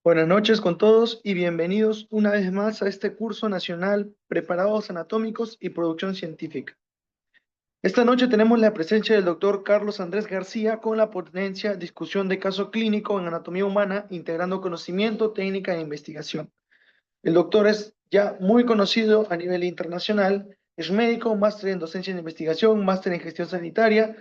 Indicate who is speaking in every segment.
Speaker 1: Buenas noches con todos y bienvenidos una vez más a este curso nacional Preparados Anatómicos y Producción Científica. Esta noche tenemos la presencia del doctor Carlos Andrés García con la ponencia Discusión de caso clínico en anatomía humana, integrando conocimiento, técnica e investigación. El doctor es ya muy conocido a nivel internacional, es médico, máster en docencia de investigación, máster en gestión sanitaria,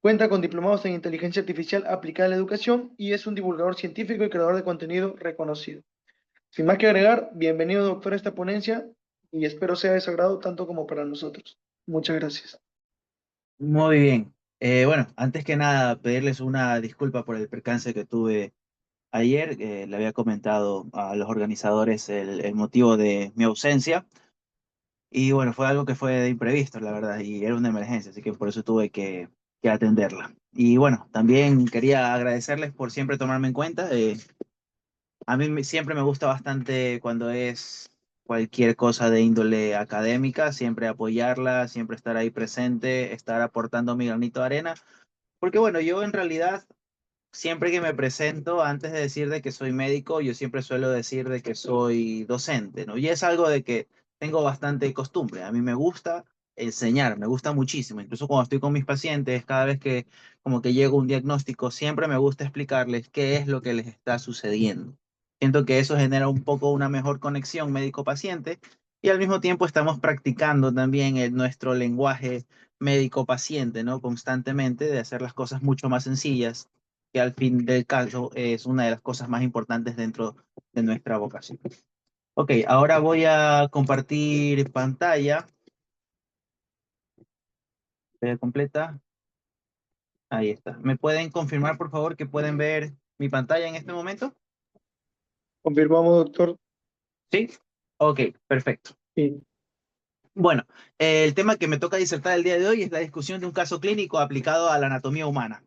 Speaker 1: cuenta con diplomados en inteligencia artificial aplicada a la educación y es un divulgador científico y creador de contenido reconocido. Sin más que agregar, bienvenido doctor a esta ponencia y espero sea de su agrado tanto como para nosotros. Muchas gracias.
Speaker 2: Muy bien. Bueno, antes que nada, pedirles una disculpa por el percance que tuve ayer. Le había comentado a los organizadores el motivo de mi ausencia. Y bueno, fue algo que fue de imprevisto, la verdad, y era una emergencia, así que por eso tuve que atenderla. Y bueno, también quería agradecerles por siempre tomarme en cuenta. A mí siempre me gusta bastante cuando es cualquier cosa de índole académica, siempre apoyarla, siempre estar ahí presente, estar aportando mi granito de arena. Porque bueno, yo en realidad siempre que me presento, antes de decir de que soy médico, yo siempre suelo decir de que soy docente, ¿no? Y es algo de que tengo bastante costumbre. A mí me gusta enseñar, me gusta muchísimo. Incluso cuando estoy con mis pacientes, cada vez que como que llego un diagnóstico, siempre me gusta explicarles qué es lo que les está sucediendo. Siento que eso genera un poco una mejor conexión médico-paciente y al mismo tiempo estamos practicando también nuestro lenguaje médico-paciente, ¿no? Constantemente de hacer las cosas mucho más sencillas, que al fin del caso es una de las cosas más importantes dentro de nuestra vocación. Ok, ahora voy a compartir pantalla completa. Ahí está. ¿Me pueden confirmar, por favor, que pueden ver mi pantalla en este momento?
Speaker 1: Confirmamos, doctor.
Speaker 2: Sí. Ok, perfecto.
Speaker 1: Sí.
Speaker 2: Bueno, el tema que me toca disertar el día de hoy es la discusión de un caso clínico aplicado a la anatomía humana.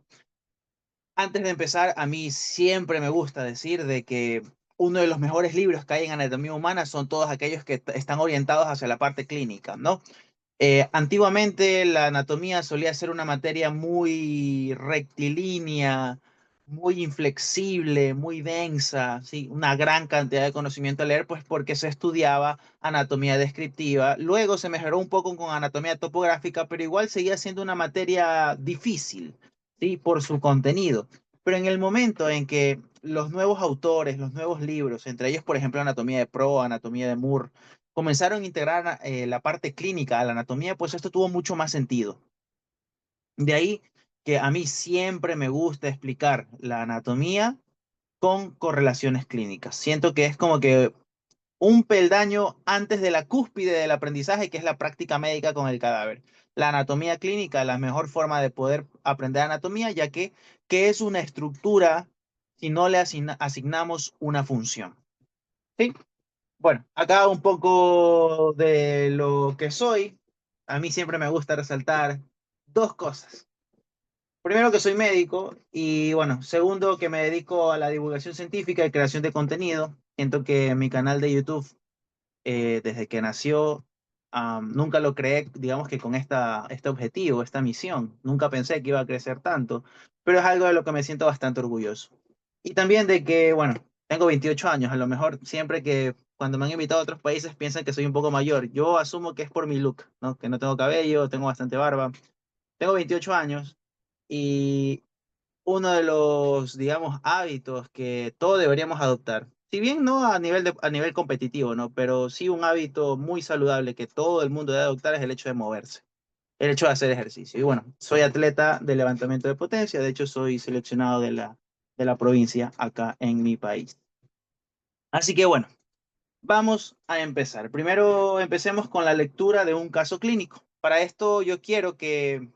Speaker 2: Antes de empezar, a mí siempre me gusta decir de que uno de los mejores libros que hay en anatomía humana son todos aquellos que están orientados hacia la parte clínica, ¿no? Antiguamente la anatomía solía ser una materia muy rectilínea, muy inflexible, muy densa, ¿sí? Una gran cantidad de conocimiento a leer, pues porque se estudiaba anatomía descriptiva. Luego se mejoró un poco con anatomía topográfica, pero igual seguía siendo una materia difícil, ¿sí? Por su contenido. Pero en el momento en que los nuevos autores, los nuevos libros, entre ellos, por ejemplo, Anatomía de Pro, Anatomía de Moore, comenzaron a integrar la parte clínica a la anatomía, pues esto tuvo mucho más sentido. De ahí que a mí siempre me gusta explicar la anatomía con correlaciones clínicas. Siento que es como que un peldaño antes de la cúspide del aprendizaje, que es la práctica médica con el cadáver. La anatomía clínica es la mejor forma de poder aprender anatomía, ya que ¿qué es una estructura si no le asignamos una función? ¿Sí? Bueno, acá un poco de lo que soy. A mí siempre me gusta resaltar dos cosas. Primero, que soy médico y bueno, segundo, que me dedico a la divulgación científica y creación de contenido. Siento que mi canal de YouTube, desde que nació, nunca lo creé, digamos que con este objetivo, esta misión. Nunca pensé que iba a crecer tanto, pero es algo de lo que me siento bastante orgulloso. Y también de que, bueno, tengo 28 años, a lo mejor siempre que cuando me han invitado a otros países piensan que soy un poco mayor. Yo asumo que es por mi look, ¿no? Que no tengo cabello, tengo bastante barba. Tengo 28 años y uno de los, digamos, hábitos que todos deberíamos adoptar, si bien no a nivel competitivo, ¿no? Pero sí un hábito muy saludable que todo el mundo debe adoptar es el hecho de moverse, el hecho de hacer ejercicio. Y bueno, soy atleta de levantamiento de potencia, de hecho soy seleccionado de la provincia acá en mi país. Así que bueno, vamos a empezar. Primero empecemos con la lectura de un caso clínico. Para esto yo quiero que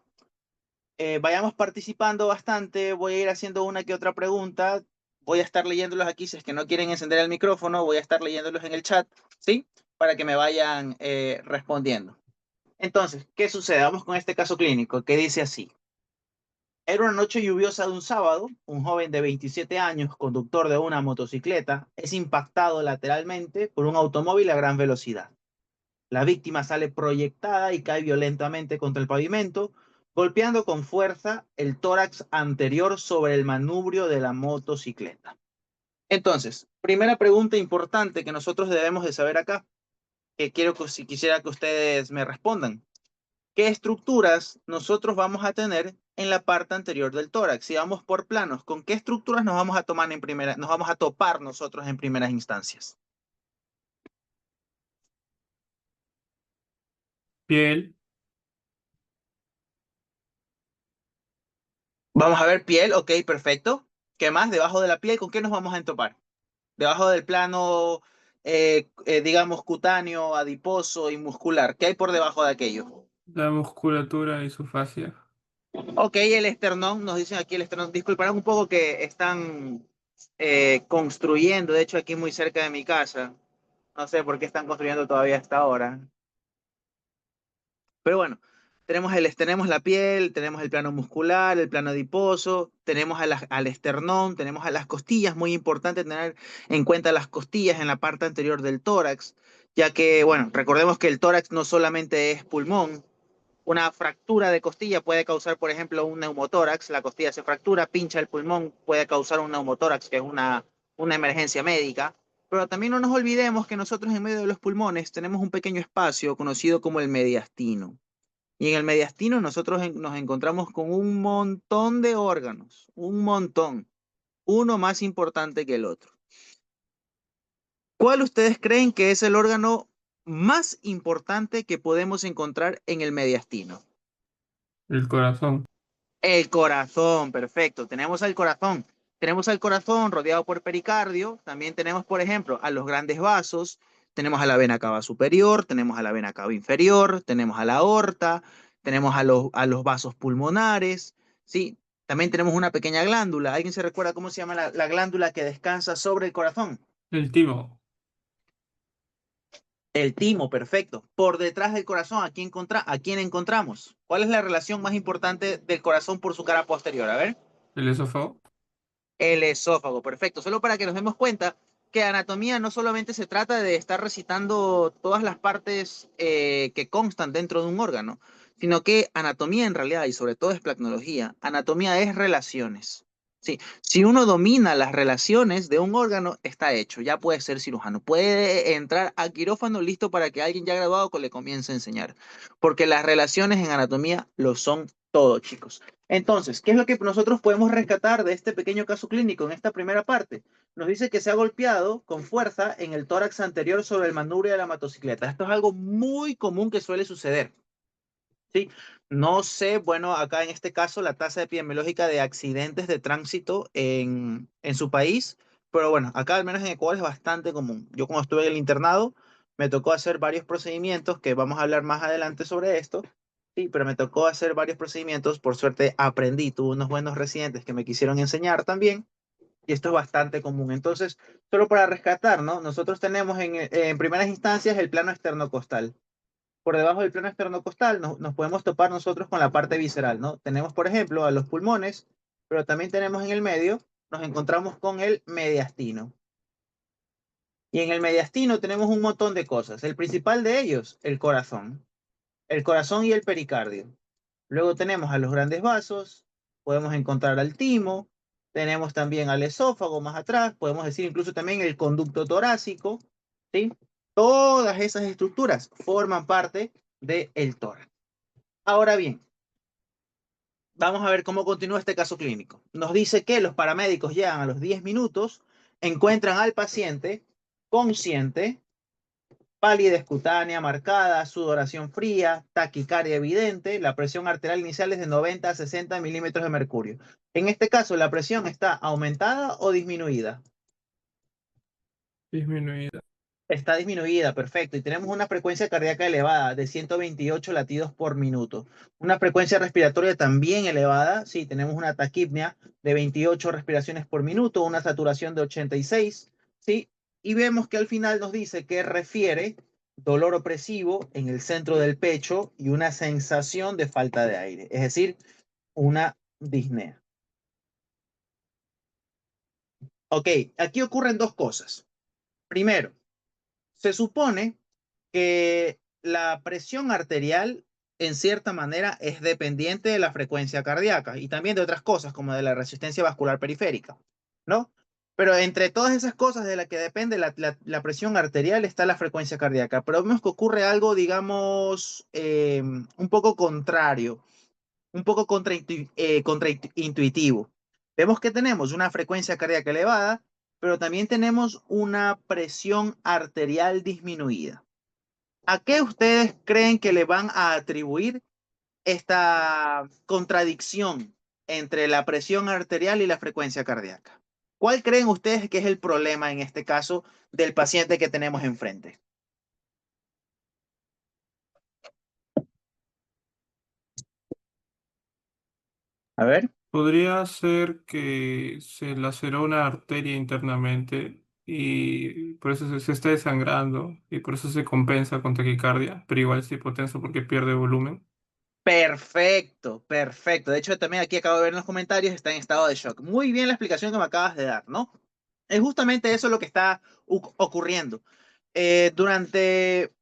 Speaker 2: vayamos participando bastante. Voy a ir haciendo una que otra pregunta. Voy a estar leyéndolos aquí. Si es que no quieren encender el micrófono, voy a estar leyéndolos en el chat, ¿sí? Para que me vayan respondiendo. Entonces, ¿qué sucede? Vamos con este caso clínico que dice así. Era una noche lluviosa de un sábado. Un joven de 27 años, conductor de una motocicleta, es impactado lateralmente por un automóvil a gran velocidad. La víctima sale proyectada y cae violentamente contra el pavimento, golpeando con fuerza el tórax anterior sobre el manubrio de la motocicleta. Entonces, primera pregunta importante que nosotros debemos de saber acá, que quiero que si quisiera que ustedes me respondan. ¿Qué estructuras nosotros vamos a tener en la parte anterior del tórax? Si vamos por planos, ¿con qué estructuras nos vamos a tomar nos vamos a topar nosotros en primeras instancias?
Speaker 3: Piel,
Speaker 2: Vamos a ver piel, ok, perfecto. ¿Qué más? Debajo de la piel, ¿con qué nos vamos a entopar? Debajo del plano, digamos, cutáneo, adiposo y muscular. ¿Qué hay por debajo de aquello?
Speaker 3: la musculatura y su fascia.
Speaker 2: Ok, el esternón, nos dicen aquí el esternón. Disculparán un poco que están construyendo, de hecho, aquí muy cerca de mi casa. No sé por qué están construyendo todavía hasta ahora. Pero bueno, tenemos la piel, tenemos el plano muscular, el plano adiposo, tenemos al esternón, tenemos a las costillas. Muy importante tener en cuenta las costillas en la parte anterior del tórax, ya que, bueno, recordemos que el tórax no solamente es pulmón. Una fractura de costilla puede causar, por ejemplo, un neumotórax. La costilla se fractura, pincha el pulmón, puede causar un neumotórax, que es una emergencia médica. Pero también no nos olvidemos que nosotros en medio de los pulmones tenemos un pequeño espacio conocido como el mediastino. Y en el mediastino nosotros nos encontramos con un montón de órganos, un montón, uno más importante que el otro. ¿Cuál ustedes creen que es el órgano más importante que podemos encontrar en el mediastino?
Speaker 3: El corazón.
Speaker 2: El corazón, perfecto. Tenemos al corazón rodeado por pericardio. También tenemos, por ejemplo, a los grandes vasos. Tenemos a la vena cava superior, tenemos a la vena cava inferior, tenemos a la aorta, tenemos a los vasos pulmonares. Sí, también tenemos una pequeña glándula. ¿Alguien se recuerda cómo se llama la glándula que descansa sobre el corazón?
Speaker 3: El timo.
Speaker 2: El timo, perfecto. Por detrás del corazón, ¿a quién encontramos? ¿Cuál es la relación más importante del corazón por su cara posterior? A ver.
Speaker 3: El esófago.
Speaker 2: El esófago, perfecto. Solo para que nos demos cuenta que anatomía no solamente se trata de estar recitando todas las partes que constan dentro de un órgano, sino que anatomía en realidad, y sobre todo es placnología, anatomía es relaciones. Sí, si uno domina las relaciones de un órgano, está hecho, ya puede ser cirujano, puede entrar a quirófano listo para que alguien ya graduado le comience a enseñar, porque las relaciones en anatomía lo son todo, chicos. Entonces, ¿qué es lo que nosotros podemos rescatar de este pequeño caso clínico en esta primera parte? Nos dice que se ha golpeado con fuerza en el tórax anterior sobre el manubrio de la motocicleta. Esto es algo muy común que suele suceder. ¿Sí? No sé, bueno, acá en este caso la tasa epidemiológica de accidentes de tránsito en su país, pero bueno, acá al menos en Ecuador es bastante común. Yo cuando estuve en el internado me tocó hacer varios procedimientos, que vamos a hablar más adelante sobre esto, sí, pero me tocó hacer varios procedimientos, por suerte aprendí, tuve unos buenos residentes que me quisieron enseñar también, y esto es bastante común. Entonces, solo para rescatar, ¿no? Nosotros tenemos en primeras instancias el plano externocostal. Por debajo del plano esternocostal nos podemos topar nosotros con la parte visceral, ¿no? Tenemos, por ejemplo, a los pulmones, pero también tenemos en el medio, nos encontramos con el mediastino. Y en el mediastino tenemos un montón de cosas. El principal de ellos, el corazón y el pericardio. Luego tenemos a los grandes vasos, podemos encontrar al timo, tenemos también al esófago más atrás, podemos decir incluso también el conducto torácico, ¿sí? Todas esas estructuras forman parte del tórax. Ahora bien, vamos a ver cómo continúa este caso clínico. Nos dice que los paramédicos llegan a los 10 minutos, encuentran al paciente consciente, palidez cutánea marcada, sudoración fría, taquicardia evidente, la presión arterial inicial es de 90 a 60 milímetros de mercurio. En este caso, ¿la presión está aumentada o disminuida?
Speaker 3: Disminuida.
Speaker 2: Está disminuida, perfecto. Y tenemos una frecuencia cardíaca elevada de 128 latidos por minuto. Una frecuencia respiratoria también elevada. Sí, tenemos una taquipnea de 28 respiraciones por minuto, una saturación de 86. Sí, y vemos que al final nos dice que refiere dolor opresivo en el centro del pecho y una sensación de falta de aire, es decir, una disnea. Ok, aquí ocurren dos cosas. Primero, se supone que la presión arterial en cierta manera, es dependiente de la frecuencia cardíaca y también de otras cosas, como de la resistencia vascular periférica, ¿no? Pero entre todas esas cosas de las que depende la presión arterial está la frecuencia cardíaca. Pero vemos que ocurre algo, digamos, un poco contrario, un poco contraintuitivo. Vemos que tenemos una frecuencia cardíaca elevada, pero también tenemos una presión arterial disminuida. ¿A qué ustedes creen que le van a atribuir esta contradicción entre la presión arterial y la frecuencia cardíaca? ¿Cuál creen ustedes que es el problema en este caso del paciente que tenemos enfrente? A ver.
Speaker 3: Podría ser que se laceró una arteria internamente y por eso se está desangrando y por eso se compensa con taquicardia, pero igual es hipotenso porque pierde volumen.
Speaker 2: Perfecto, perfecto. De hecho, también aquí acabo de ver en los comentarios, está en estado de shock. Muy bien la explicación que me acabas de dar, ¿no? Es justamente eso lo que está ocurriendo. Durante,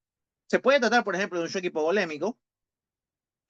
Speaker 2: se puede tratar, por ejemplo, de un shock hipovolémico.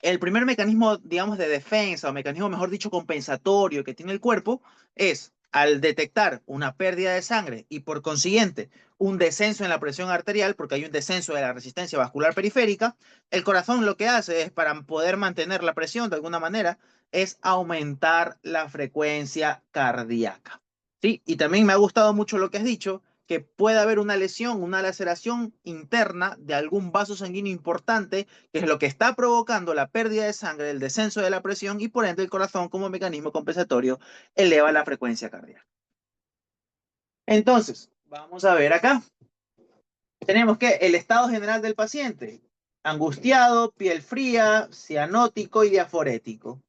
Speaker 2: El primer mecanismo, digamos, de defensa, o mecanismo, mejor dicho, compensatorio que tiene el cuerpo, es al detectar una pérdida de sangre y por consiguiente un descenso en la presión arterial, porque hay un descenso de la resistencia vascular periférica, el corazón lo que hace es, para poder mantener la presión de alguna manera, es aumentar la frecuencia cardíaca. ¿Sí? Y también me ha gustado mucho lo que has dicho, que puede haber una lesión, una laceración interna de algún vaso sanguíneo importante, que es lo que está provocando la pérdida de sangre, el descenso de la presión y por ende el corazón como mecanismo compensatorio eleva la frecuencia cardíaca. Entonces, vamos a ver acá. Tenemos que el estado general del paciente, angustiado, piel fría, cianótico y diaforético.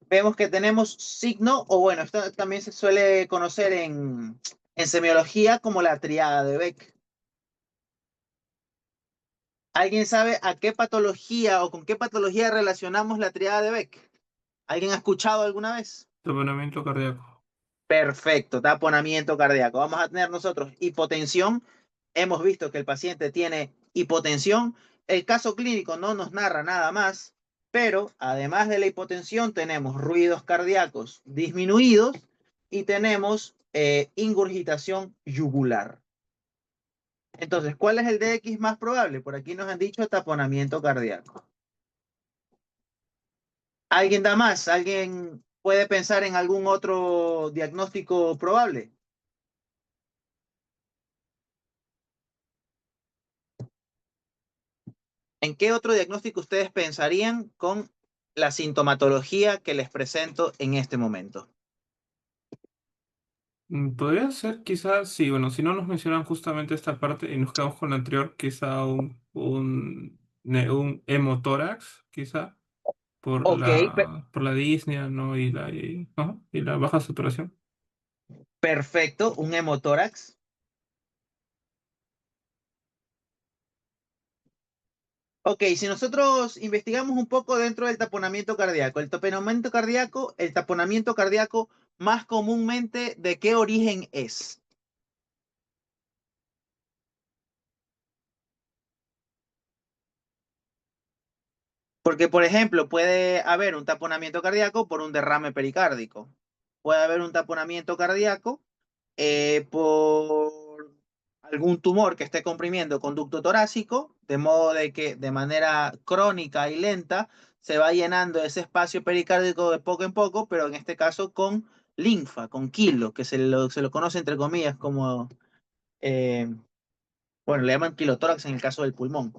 Speaker 2: Vemos que tenemos signo, o bueno, esto también se suele conocer en semiología como la triada de Beck. ¿Alguien sabe a qué patología o con qué patología relacionamos la triada de Beck? ¿Alguien ha escuchado alguna vez?
Speaker 3: Taponamiento cardíaco.
Speaker 2: Perfecto, taponamiento cardíaco. Vamos a tener nosotros hipotensión. Hemos visto que el paciente tiene hipotensión. El caso clínico no nos narra nada más, pero además de la hipotensión tenemos ruidos cardíacos disminuidos y tenemos ingurgitación yugular. Entonces, ¿cuál es el DX más probable? Por aquí nos han dicho taponamiento cardíaco. ¿Alguien da más? ¿Alguien puede pensar en algún otro diagnóstico probable? ¿En qué otro diagnóstico ustedes pensarían con la sintomatología que les presento en este momento?
Speaker 3: Podría ser quizás, sí, bueno, si no nos mencionan justamente esta parte y nos quedamos con la anterior, quizá un hemotórax, quizá,
Speaker 2: Ok,
Speaker 3: por la disnea, ¿no? Ajá, y la baja saturación.
Speaker 2: perfecto, un hemotórax. Ok, si nosotros investigamos un poco dentro del taponamiento cardíaco, el taponamiento cardíaco más comúnmente, ¿de qué origen es? Porque, por ejemplo, puede haber un taponamiento cardíaco por un derrame pericárdico. Puede haber un taponamiento cardíaco por algún tumor que esté comprimiendo conducto torácico, de modo de que de manera crónica y lenta se va llenando ese espacio pericárdico de poco en poco, pero en este caso con linfa, con quilo, que se lo conoce entre comillas como, eh, bueno, le llaman quilotórax en el caso del pulmón.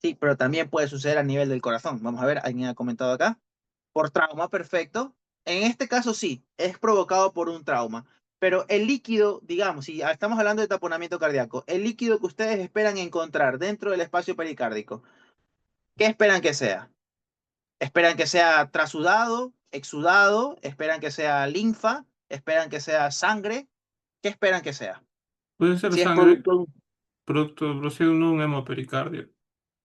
Speaker 2: Sí, pero también puede suceder a nivel del corazón. Vamos a ver, alguien ha comentado acá. Por trauma, perfecto. En este caso sí, es provocado por un trauma. Pero el líquido, digamos, si estamos hablando de taponamiento cardíaco, el líquido que ustedes esperan encontrar dentro del espacio pericárdico, ¿qué esperan que sea? ¿Esperan que sea trasudado, exudado? ¿Esperan que sea linfa? ¿Esperan que sea sangre? ¿Qué esperan que sea?
Speaker 3: Puede ser
Speaker 2: Si es
Speaker 3: sangre,
Speaker 2: producto
Speaker 3: produciendo un hemopericardio.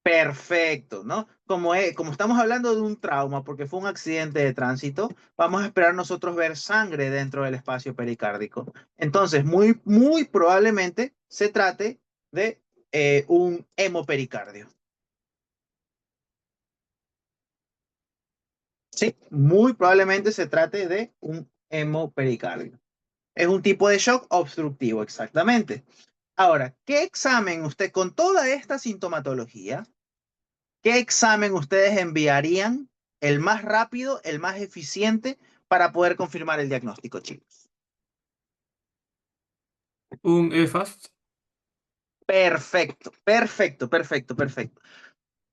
Speaker 2: perfecto, ¿no? Como estamos hablando de un trauma, porque fue un accidente de tránsito, vamos a esperar nosotros ver sangre dentro del espacio pericárdico. Entonces, muy probablemente se trate de un hemopericardio. Sí, muy probablemente se trate de un hemopericardio. Es un tipo de shock obstructivo, exactamente. Ahora, ¿qué examen usted con toda esta sintomatología, qué examen ustedes enviarían el más rápido, el más eficiente para poder confirmar el diagnóstico, chicos?
Speaker 3: Un EFAST.
Speaker 2: Perfecto, perfecto, perfecto, perfecto.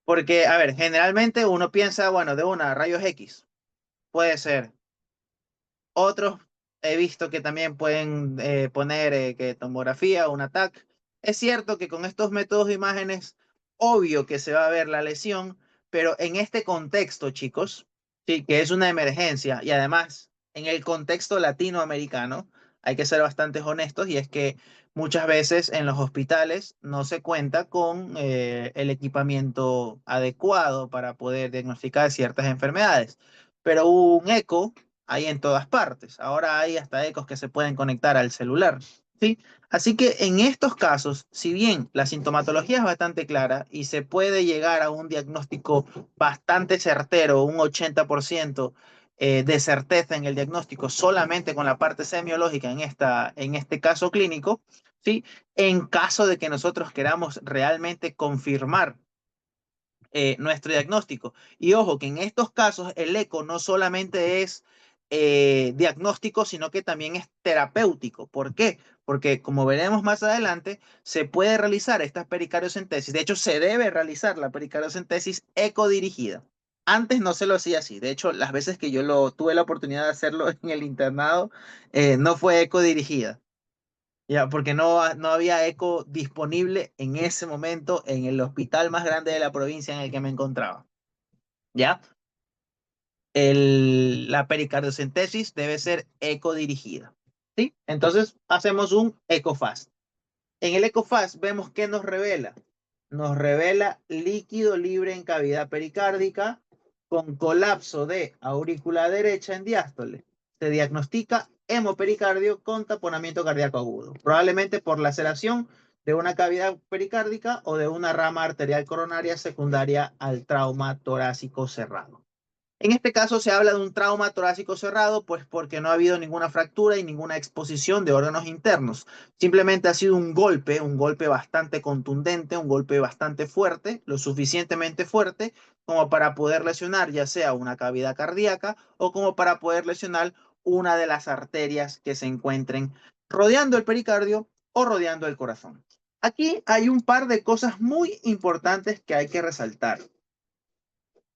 Speaker 2: Porque, a ver, generalmente uno piensa, bueno, de una, rayos X, puede ser. Otros he visto que también pueden poner que tomografía o un TAC. Es cierto que con estos métodos de imágenes, obvio que se va a ver la lesión, pero en este contexto, chicos, sí, que es una emergencia y además en el contexto latinoamericano, hay que ser bastante honestos y es que muchas veces en los hospitales no se cuenta con el equipamiento adecuado para poder diagnosticar ciertas enfermedades. Pero un eco hay en todas partes. Ahora hay hasta ecos que se pueden conectar al celular, ¿sí? Así que en estos casos, si bien la sintomatología es bastante clara y se puede llegar a un diagnóstico bastante certero, un 80% de certeza en el diagnóstico solamente con la parte semiológica en este caso clínico, ¿sí? En caso de que nosotros queramos realmente confirmar nuestro diagnóstico. Y ojo, que en estos casos el eco no solamente es diagnóstico, sino que también es terapéutico. ¿Por qué? Porque como veremos más adelante, se puede realizar esta pericardiocentesis. De hecho, se debe realizar la pericardiocentesis ecodirigida. Antes no se lo hacía así. De hecho, las veces que yo tuve la oportunidad de hacerlo en el internado, no fue ecodirigida. Ya, porque no había eco disponible en ese momento en el hospital más grande de la provincia en el que me encontraba. ¿Ya? La pericardiocentesis debe ser eco dirigida. ¿Sí? Entonces hacemos un EcoFast. En el EcoFast vemos que nos revela. Nos revela líquido libre en cavidad pericárdica con colapso de aurícula derecha en diástole. Se diagnostica hemopericardio con taponamiento cardíaco agudo, probablemente por laceración de una cavidad pericárdica o de una rama arterial coronaria secundaria al trauma torácico cerrado. En este caso se habla de un trauma torácico cerrado, pues porque no ha habido ninguna fractura y ninguna exposición de órganos internos. Simplemente ha sido un golpe bastante contundente, un golpe bastante fuerte, lo suficientemente fuerte como para poder lesionar ya sea una cavidad cardíaca o como para poder lesionar una de las arterias que se encuentren rodeando el pericardio o rodeando el corazón. Aquí hay un par de cosas muy importantes que hay que resaltar.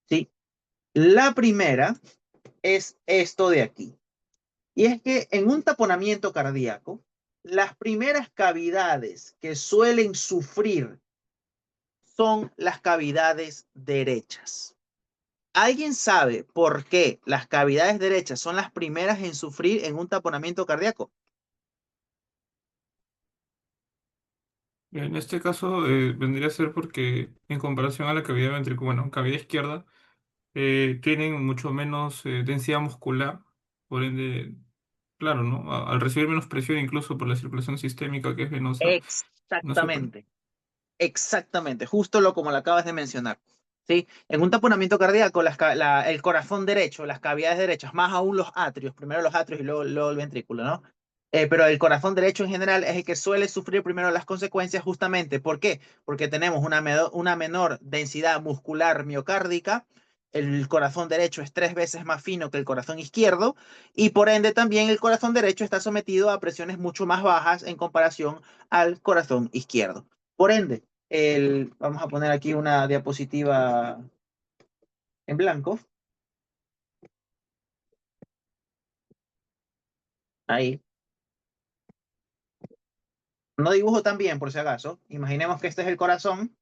Speaker 2: ¿Sí? La primera es esto de aquí. Y es que en un taponamiento cardíaco, las primeras cavidades que suelen sufrir son las cavidades derechas. ¿Alguien sabe por qué las cavidades derechas son las primeras en sufrir en un taponamiento cardíaco?
Speaker 3: En este caso vendría a ser porque en comparación a la cavidad ventricular, bueno, cavidad izquierda, tienen mucho menos densidad muscular, por ende, claro, ¿no? Al recibir menos presión incluso por la circulación sistémica que es venosa, no se opera.
Speaker 2: Exactamente. Exactamente, justo como lo acabas de mencionar. ¿Sí? En un taponamiento cardíaco, el corazón derecho, las cavidades derechas, más aún los atrios, primero los atrios y luego el ventrículo, ¿no? Pero el corazón derecho en general es el que suele sufrir primero las consecuencias justamente. ¿Por qué? Porque tenemos una menor densidad muscular miocárdica. El corazón derecho es 3 veces más fino que el corazón izquierdo y por ende también el corazón derecho está sometido a presiones mucho más bajas en comparación al corazón izquierdo. Por ende, vamos a poner aquí una diapositiva en blanco. Ahí. No dibujo tan bien, por si acaso. Imaginemos que este es el corazón.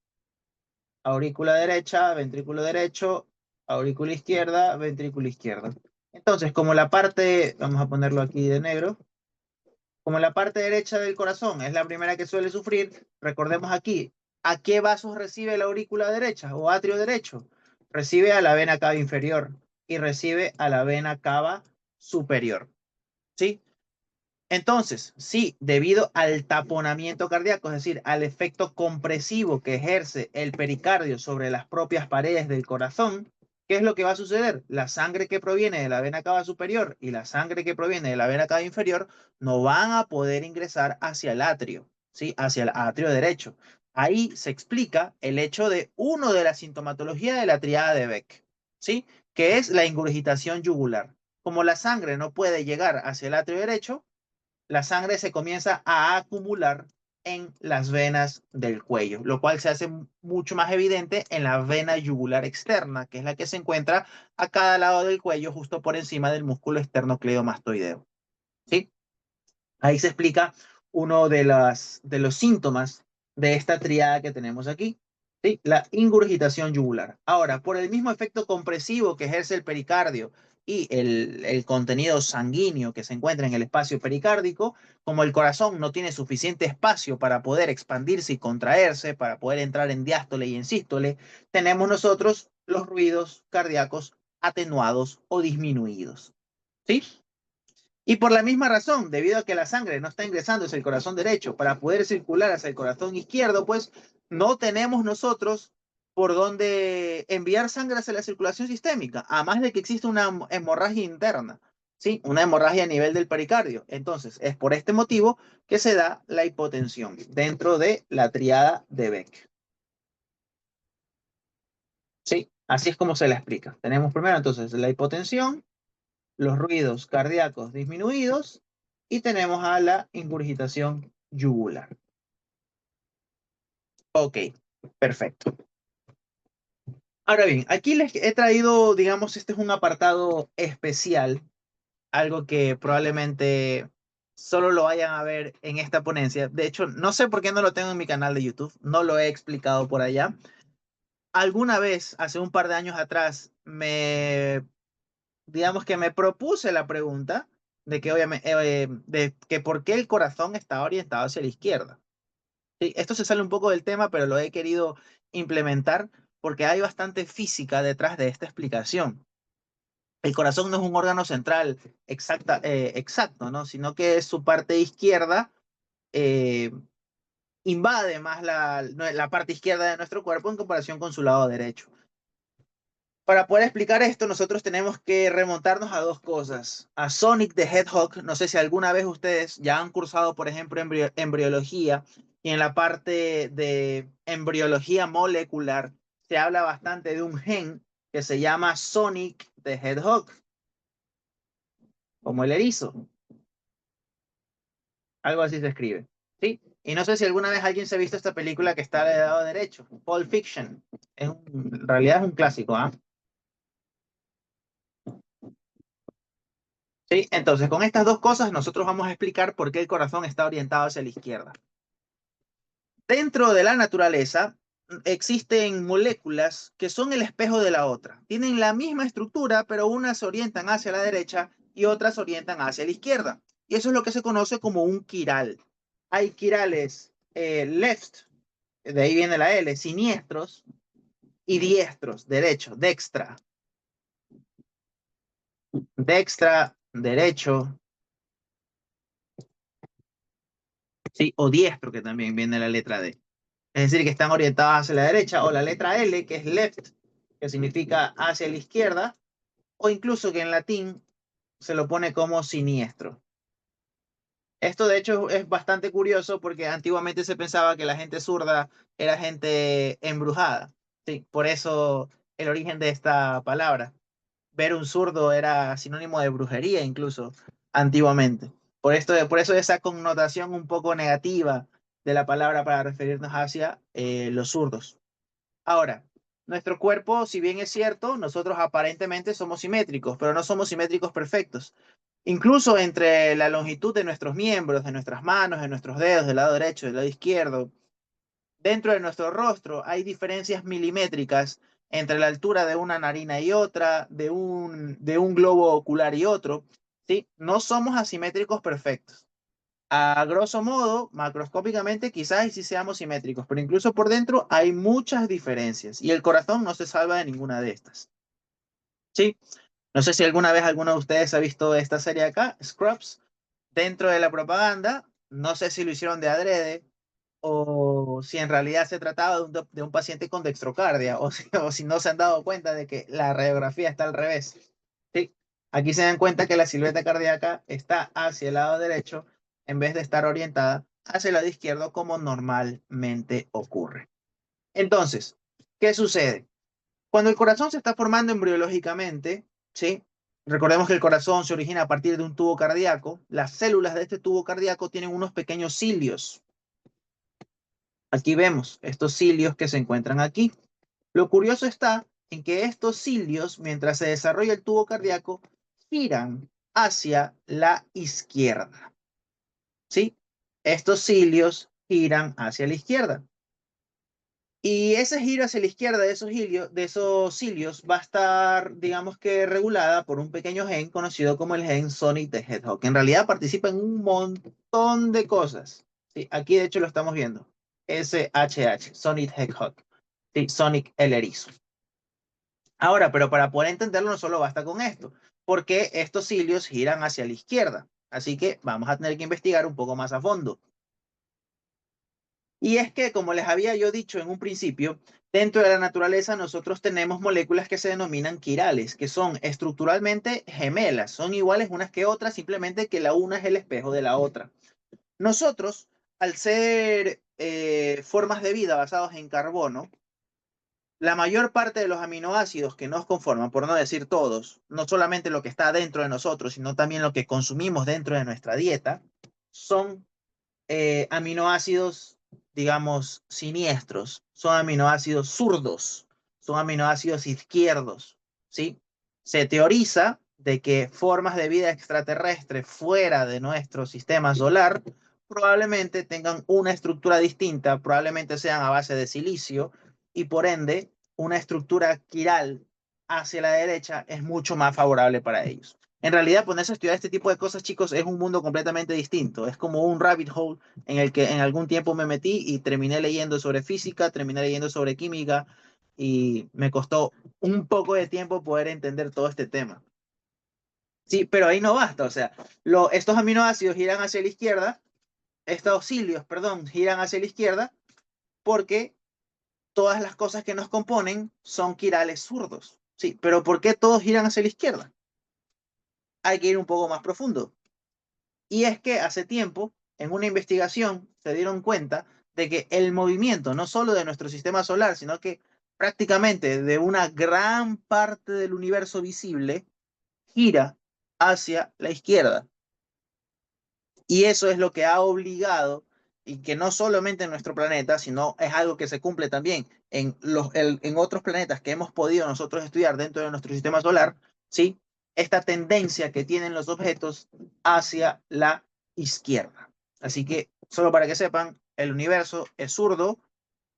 Speaker 2: Aurícula derecha, ventrículo derecho, aurícula izquierda, ventrículo izquierdo. Entonces, como la parte, vamos a ponerlo aquí de negro, como la parte derecha del corazón es la primera que suele sufrir, recordemos aquí, ¿a qué vasos recibe la aurícula derecha o atrio derecho? Recibe a la vena cava inferior y recibe a la vena cava superior. ¿Sí? Entonces, sí, debido al taponamiento cardíaco, es decir, al efecto compresivo que ejerce el pericardio sobre las propias paredes del corazón, ¿Qué es lo que va a suceder? La sangre que proviene de la vena cava superior y la sangre que proviene de la vena cava inferior no van a poder ingresar hacia el atrio, ¿sí? Hacia el atrio derecho. Ahí se explica el hecho de uno de la sintomatología de la triada de Beck, ¿sí? Que es la ingurgitación yugular. Como la sangre no puede llegar hacia el atrio derecho, la sangre se comienza a acumular en las venas del cuello, lo cual se hace mucho más evidente en la vena yugular externa, que es la que se encuentra a cada lado del cuello, justo por encima del músculo esternocleidomastoideo. ¿Sí? Ahí se explica uno de los síntomas de esta triada que tenemos aquí, ¿sí? La ingurgitación yugular. Ahora, por el mismo efecto compresivo que ejerce el pericardio y el contenido sanguíneo que se encuentra en el espacio pericárdico, como el corazón no tiene suficiente espacio para poder expandirse y contraerse, para poder entrar en diástole y en sístole, tenemos nosotros los ruidos cardíacos atenuados o disminuidos. ¿Sí? Y por la misma razón, debido a que la sangre no está ingresando hacia el corazón derecho para poder circular hacia el corazón izquierdo, pues no tenemos nosotros por dónde enviar sangre hacia la circulación sistémica, a más de que exista una hemorragia interna, ¿sí? Una hemorragia a nivel del pericardio. Entonces, es por este motivo que se da la hipotensión dentro de la triada de Beck. ¿Sí? Así es como se la explica. Tenemos primero entonces la hipotensión, los ruidos cardíacos disminuidos y tenemos a la ingurgitación yugular. Ok, perfecto. Ahora bien, aquí les he traído, digamos, este es un apartado especial, algo que probablemente solo lo vayan a ver en esta ponencia. De hecho, no sé por qué no lo tengo en mi canal de YouTube, no lo he explicado por allá. Alguna vez, hace un par de años atrás, digamos que me propuse la pregunta de que obviamente, de que por qué el corazón está orientado hacia la izquierda. Sí, esto se sale un poco del tema, pero lo he querido implementar porque hay bastante física detrás de esta explicación. El corazón no es un órgano central exacto, ¿no? Sino que su parte izquierda eh, invade más la parte izquierda de nuestro cuerpo en comparación con su lado derecho. Para poder explicar esto, nosotros tenemos que remontarnos a dos cosas. A Sonic the Hedgehog, no sé si alguna vez ustedes ya han cursado, por ejemplo, embriología, y en la parte de embriología molecular se habla bastante de un gen que se llama Sonic the Hedgehog, como el erizo. Algo así se escribe. ¿Sí? Y no sé si alguna vez alguien se ha visto esta película que está del lado derecho, Pulp Fiction. En realidad es un clásico, ¿ah? ¿Sí? Entonces, con estas dos cosas, nosotros vamos a explicar por qué el corazón está orientado hacia la izquierda. Dentro de la naturaleza existen moléculas que son el espejo de la otra. Tienen la misma estructura, pero unas se orientan hacia la derecha y otras se orientan hacia la izquierda. Y eso es lo que se conoce como un quiral. Hay quirales left, de ahí viene la L, siniestros, y diestros, derecho, dextra. Dextra, derecho, ¿sí? O diestro, que también viene la letra D. Es decir, que están orientadas hacia la derecha, o la letra L, que es left, que significa hacia la izquierda, o incluso que en latín se lo pone como siniestro. Esto de hecho es bastante curioso porque antiguamente se pensaba que la gente zurda era gente embrujada. Sí, por eso el origen de esta palabra. Ver un zurdo era sinónimo de brujería incluso antiguamente. Por eso esa connotación un poco negativa de la palabra para referirnos hacia los zurdos. Ahora, nuestro cuerpo, si bien es cierto, nosotros aparentemente somos simétricos, pero no somos simétricos perfectos. Incluso entre la longitud de nuestros miembros, de nuestras manos, de nuestros dedos, del lado derecho, del lado izquierdo, dentro de nuestro rostro hay diferencias milimétricas entre la altura de una narina y otra, de un globo ocular y otro, ¿sí? No somos asimétricos perfectos. A grosso modo, macroscópicamente, quizás sí seamos simétricos, pero incluso por dentro hay muchas diferencias y el corazón no se salva de ninguna de estas. ¿Sí? No sé si alguna vez alguno de ustedes ha visto esta serie acá, Scrubs, dentro de la propaganda. No sé si lo hicieron de adrede, o si en realidad se trataba de un paciente con dextrocardia, o si no se han dado cuenta de que la radiografía está al revés. ¿Sí? Aquí se dan cuenta que la silueta cardíaca está hacia el lado derecho en vez de estar orientada hacia el lado izquierdo como normalmente ocurre. Entonces, ¿qué sucede? Cuando el corazón se está formando embriológicamente, ¿sí? Recordemos que el corazón se origina a partir de un tubo cardíaco. Las células de este tubo cardíaco tienen unos pequeños cilios. Aquí vemos estos cilios que se encuentran aquí. Lo curioso está en que estos cilios, mientras se desarrolla el tubo cardíaco, giran hacia la izquierda. ¿Sí? Estos cilios giran hacia la izquierda. Y ese giro hacia la izquierda de esos cilios va a estar, digamos que regulada por un pequeño gen conocido como el gen Sonic the Hedgehog, que en realidad participa en un montón de cosas. ¿Sí? Aquí de hecho lo estamos viendo. SHH, Sonic Hedgehog. ¿Sí? Sonic el erizo. Ahora, pero para poder entenderlo no solo basta con esto, porque estos cilios giran hacia la izquierda. Así que vamos a tener que investigar un poco más a fondo. Y es que, como les había yo dicho en un principio, dentro de la naturaleza nosotros tenemos moléculas que se denominan quirales, que son estructuralmente gemelas, son iguales unas que otras, simplemente que la una es el espejo de la otra. Nosotros, al ser formas de vida basadas en carbono, la mayor parte de los aminoácidos que nos conforman, por no decir todos, no solamente lo que está dentro de nosotros, sino también lo que consumimos dentro de nuestra dieta, son aminoácidos, digamos, siniestros, son aminoácidos zurdos, son aminoácidos izquierdos, ¿sí? Se teoriza de que formas de vida extraterrestre fuera de nuestro sistema solar probablemente tengan una estructura distinta, probablemente sean a base de silicio y por ende una estructura quiral hacia la derecha es mucho más favorable para ellos. En realidad, ponerse a estudiar este tipo de cosas, chicos, es un mundo completamente distinto. Es como un rabbit hole en el que en algún tiempo me metí y terminé leyendo sobre física, terminé leyendo sobre química y me costó un poco de tiempo poder entender todo este tema. Sí, pero ahí no basta. O sea, estos aminoácidos giran hacia la izquierda, estos cilios, perdón, giran hacia la izquierda porque todas las cosas que nos componen son quirales zurdos. Sí, pero ¿por qué todos giran hacia la izquierda? Hay que ir un poco más profundo. Y es que hace tiempo, en una investigación, se dieron cuenta de que el movimiento, no solo de nuestro sistema solar, sino que prácticamente de una gran parte del universo visible, gira hacia la izquierda. Y eso es lo que ha obligado, y que no solamente en nuestro planeta, sino es algo que se cumple también en otros planetas que hemos podido nosotros estudiar dentro de nuestro sistema solar, ¿sí? Esta tendencia que tienen los objetos hacia la izquierda. Así que, solo para que sepan, el universo es zurdo.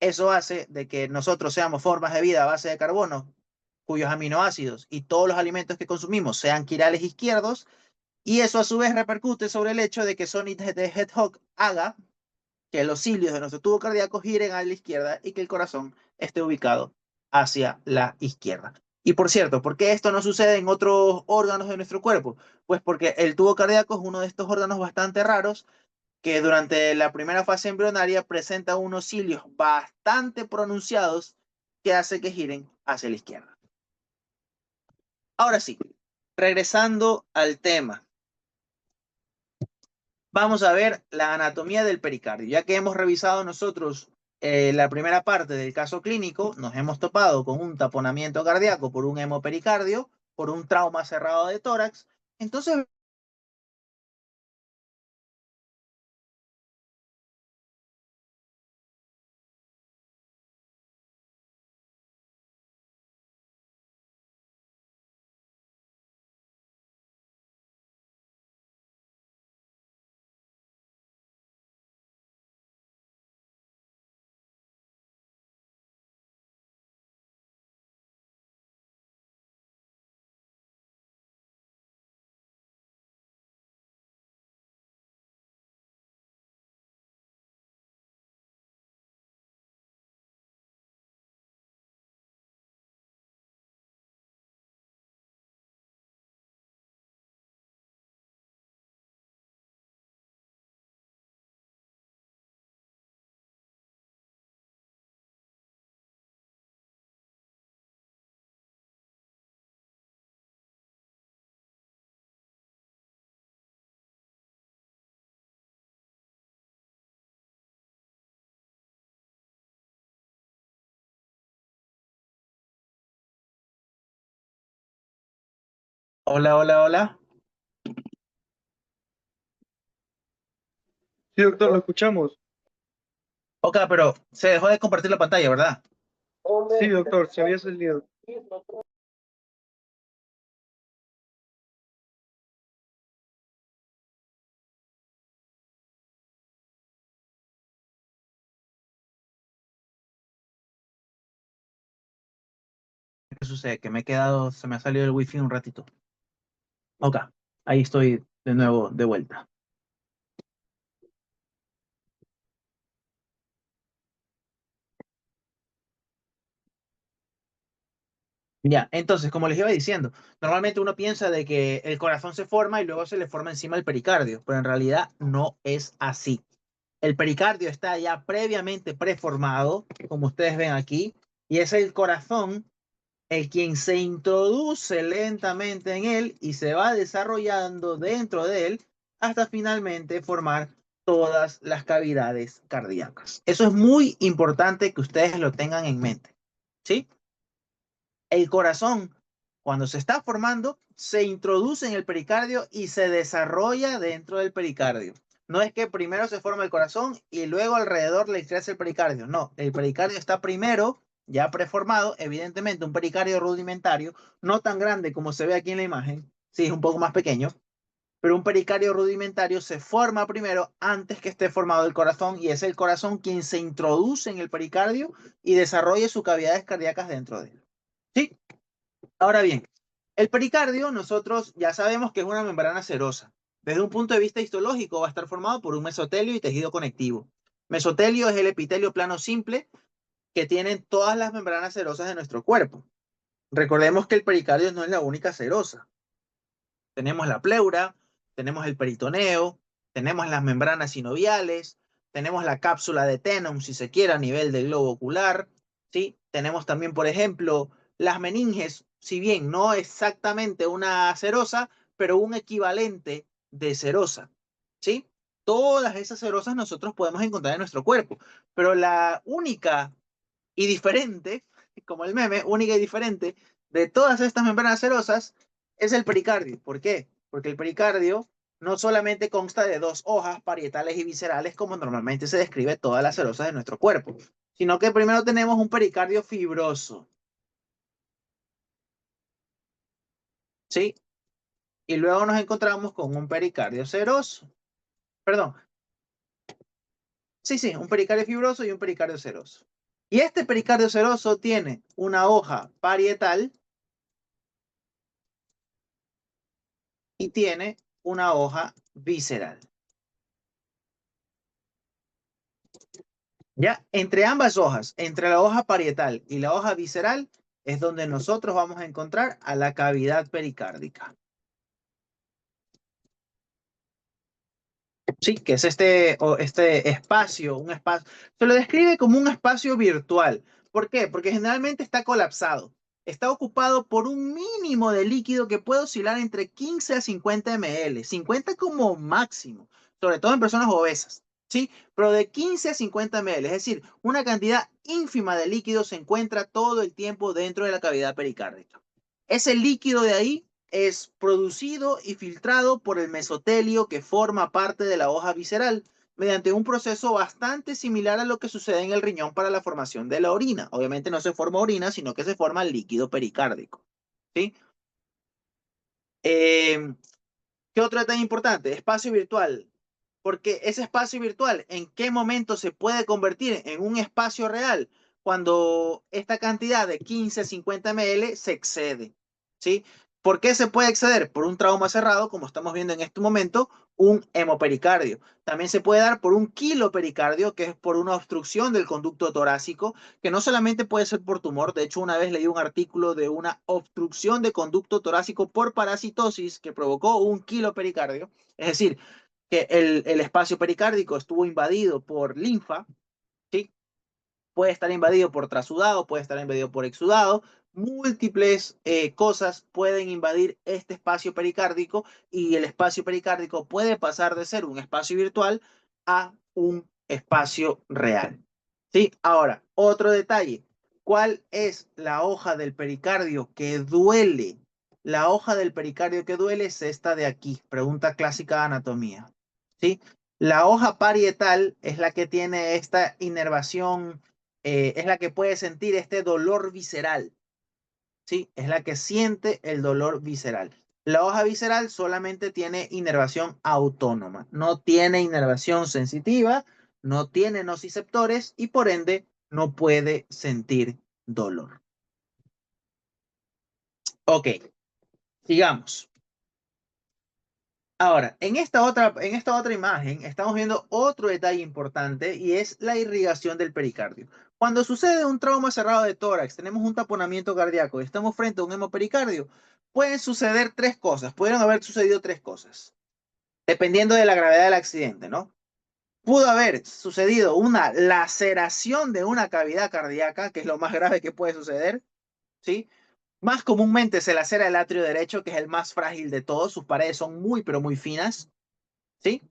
Speaker 2: Eso hace de que nosotros seamos formas de vida a base de carbono, cuyos aminoácidos y todos los alimentos que consumimos sean quirales izquierdos, y eso a su vez repercute sobre el hecho de que Sonic the Hedgehog haga que los cilios de nuestro tubo cardíaco giren a la izquierda y que el corazón esté ubicado hacia la izquierda. Y por cierto, ¿por qué esto no sucede en otros órganos de nuestro cuerpo? Pues porque el tubo cardíaco es uno de estos órganos bastante raros que durante la primera fase embrionaria presenta unos cilios bastante pronunciados que hace que giren hacia la izquierda. Ahora sí, regresando al tema. Vamos a ver la anatomía del pericardio. Ya que hemos revisado nosotros la primera parte del caso clínico, nos hemos topado con un taponamiento cardíaco por un hemopericardio, por un trauma cerrado de tórax. Entonces Hola, hola, hola.
Speaker 1: Sí, doctor, lo escuchamos.
Speaker 2: Ok, pero se dejó de compartir la pantalla, ¿verdad?
Speaker 1: Sí, doctor, se había salido.
Speaker 2: ¿Qué sucede? Que me he quedado, se me ha salido el wifi un ratito. Ok, ahí estoy de nuevo de vuelta. Ya, entonces, como les iba diciendo, normalmente uno piensa de que el corazón se forma y luego se le forma encima el pericardio, pero en realidad no es así. El pericardio está ya previamente preformado, como ustedes ven aquí, y es el corazón el quien se introduce lentamente en él y se va desarrollando dentro de él hasta finalmente formar todas las cavidades cardíacas. Eso es muy importante que ustedes lo tengan en mente, ¿sí? El corazón, cuando se está formando, se introduce en el pericardio y se desarrolla dentro del pericardio. No es que primero se forma el corazón y luego alrededor le crece el pericardio. No, el pericardio está primero ya preformado, evidentemente un pericardio rudimentario, no tan grande como se ve aquí en la imagen, sí, es un poco más pequeño, pero un pericardio rudimentario se forma primero antes que esté formado el corazón y es el corazón quien se introduce en el pericardio y desarrolla sus cavidades cardíacas dentro de él. ¿Sí? Ahora bien, el pericardio nosotros ya sabemos que es una membrana serosa. Desde un punto de vista histológico va a estar formado por un mesotelio y tejido conectivo. Mesotelio es el epitelio plano simple que tienen todas las membranas serosas de nuestro cuerpo. Recordemos que el pericardio no es la única serosa. Tenemos la pleura, tenemos el peritoneo, tenemos las membranas sinoviales, tenemos la cápsula de Tenon, si se quiere, a nivel del globo ocular, ¿sí? Tenemos también, por ejemplo, las meninges, si bien no exactamente una serosa, pero un equivalente de serosa, ¿sí? Todas esas serosas nosotros podemos encontrar en nuestro cuerpo, pero la única y diferente, como el meme, única y diferente de todas estas membranas serosas es el pericardio. ¿Por qué? Porque el pericardio no solamente consta de dos hojas parietales y viscerales como normalmente se describe todas las serosas de nuestro cuerpo, sino que primero tenemos un pericardio fibroso, ¿sí? Y luego nos encontramos con un pericardio seroso. Perdón, sí, sí, un pericardio fibroso y un pericardio seroso. Y este pericardio seroso tiene una hoja parietal y tiene una hoja visceral. Ya, entre ambas hojas, entre la hoja parietal y la hoja visceral, es donde nosotros vamos a encontrar a la cavidad pericárdica. Sí, que es este espacio, un espacio, se lo describe como un espacio virtual. ¿Por qué? Porque generalmente está colapsado. Está ocupado por un mínimo de líquido que puede oscilar entre 15 a 50 ml, 50 como máximo, sobre todo en personas obesas, ¿sí? Pero de 15 a 50 ml, es decir, una cantidad ínfima de líquido se encuentra todo el tiempo dentro de la cavidad pericárdica. Ese líquido de ahí es producido y filtrado por el mesotelio que forma parte de la hoja visceral mediante un proceso bastante similar a lo que sucede en el riñón para la formación de la orina. Obviamente no se forma orina, sino que se forma líquido pericárdico. ¿Sí? ¿Qué otro detalle importante? Espacio virtual. Porque ese espacio virtual, ¿en qué momento se puede convertir en un espacio real? Cuando esta cantidad de 15 a 50 ml se excede. ¿Sí? ¿Por qué se puede exceder? Por un trauma cerrado, como estamos viendo en este momento, un hemopericardio. También se puede dar por un quilopericardio, que es por una obstrucción del conducto torácico, que no solamente puede ser por tumor. De hecho, una vez leí un artículo de una obstrucción de conducto torácico por parasitosis que provocó un quilopericardio. Es decir, que el espacio pericárdico estuvo invadido por linfa, ¿sí? Puede estar invadido por trasudado, puede estar invadido por exudado, múltiples cosas pueden invadir este espacio pericárdico y el espacio pericárdico puede pasar de ser un espacio virtual a un espacio real. ¿Sí? Ahora, otro detalle. ¿Cuál es la hoja del pericardio que duele? La hoja del pericardio que duele es esta de aquí. Pregunta clásica de anatomía. ¿Sí? La hoja parietal es la que tiene esta inervación, es la que puede sentir este dolor visceral. ¿Sí? Es la que siente el dolor visceral. La hoja visceral solamente tiene inervación autónoma, no tiene inervación sensitiva, no tiene nociceptores y por ende no puede sentir dolor. Ok, sigamos. Ahora, en esta otra imagen estamos viendo otro detalle importante y es la irrigación del pericardio. Cuando sucede un trauma cerrado de tórax, tenemos un taponamiento cardíaco y estamos frente a un hemopericardio, pueden suceder tres cosas, pudieron haber sucedido tres cosas, dependiendo de la gravedad del accidente, ¿no? Pudo haber sucedido una laceración de una cavidad cardíaca, que es lo más grave que puede suceder, ¿sí? Más comúnmente se lacera el atrio derecho, que es el más frágil de todos, sus paredes son muy, pero muy finas, ¿sí?